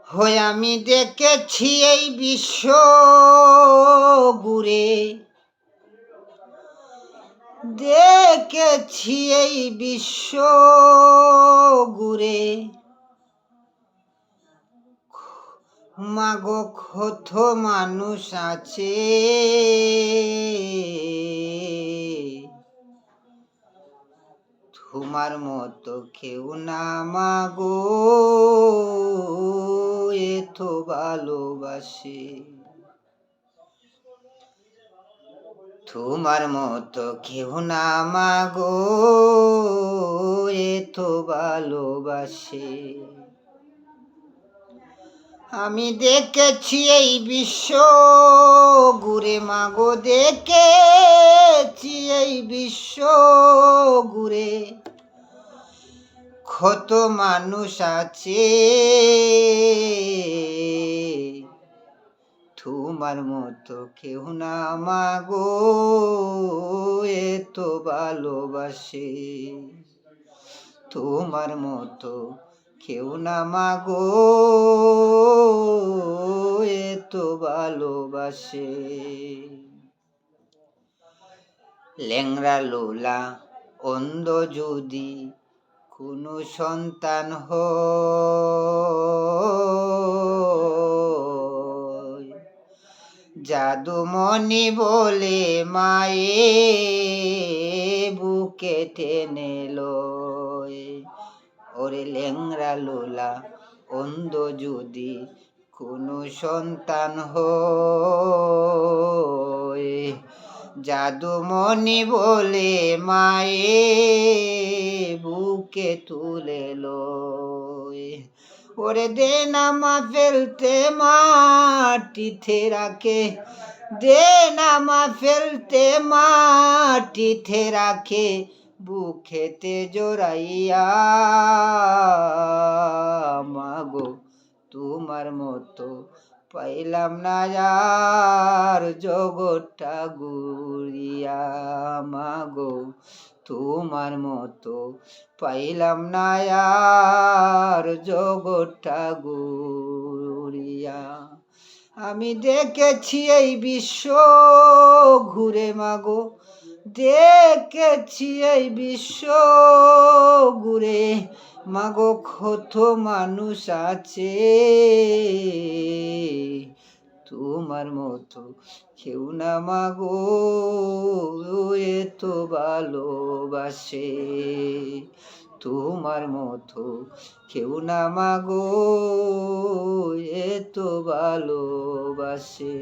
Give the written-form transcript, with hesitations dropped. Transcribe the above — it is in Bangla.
হই আমি দেখেছি এই বিশ্ব ঘুরে, দেখেছি এই বিশ্ব ঘুরে, মাগো কত মানুষ আছে তোমার মতো কেউ না মাগো এত ভালোবাসে, তোমার মতো কেউ না মাগো এত ভালোবাসে। আমি দেখেছি এই বিশ্ব ঘুরে মাগো, দেখেছি এই বিশ্ব ঘুরে, কত মানুষ আছে তোমার মতো কেউ না মাগো এত ভালোবাসে, তোমার মতো কেউ না মাগো এত ভালোবাসে। ল্যাংড়া লোলা অন্ধ যদি কোনো সন্তান হয়, জাদুমণি বলে মায়ে বুকে টেনে লয়। ওরে ল্যাংড়া লোলা অন্ধ যদি কোনো সন্তান হয়, জাদুমণি বলে মায়ে বুকে তুলে লয়। ওরে দে নামা ফেলতে মাটিতে রাখে, দে নামা ফেলতে মাটিতে রাখে, বুকেতে জড়াইয়া মাগো তোমার মতো পাইলাম না আর জগৎটা ঘুরিয়া, মাগো তোমার মতো পাইলাম না আর জগৎটা ঘুরিয়া। আমি দেখেছি এই বিশ্ব ঘুরে মাগো, দেখেছি এই বিশ্ব ঘুরে, মাগো কত মানুষ আছে তোমার মতো কেউ না মাগো এত ভালোবাসে, তোমার মতো কেউ না মাগো এত ভালোবাসে।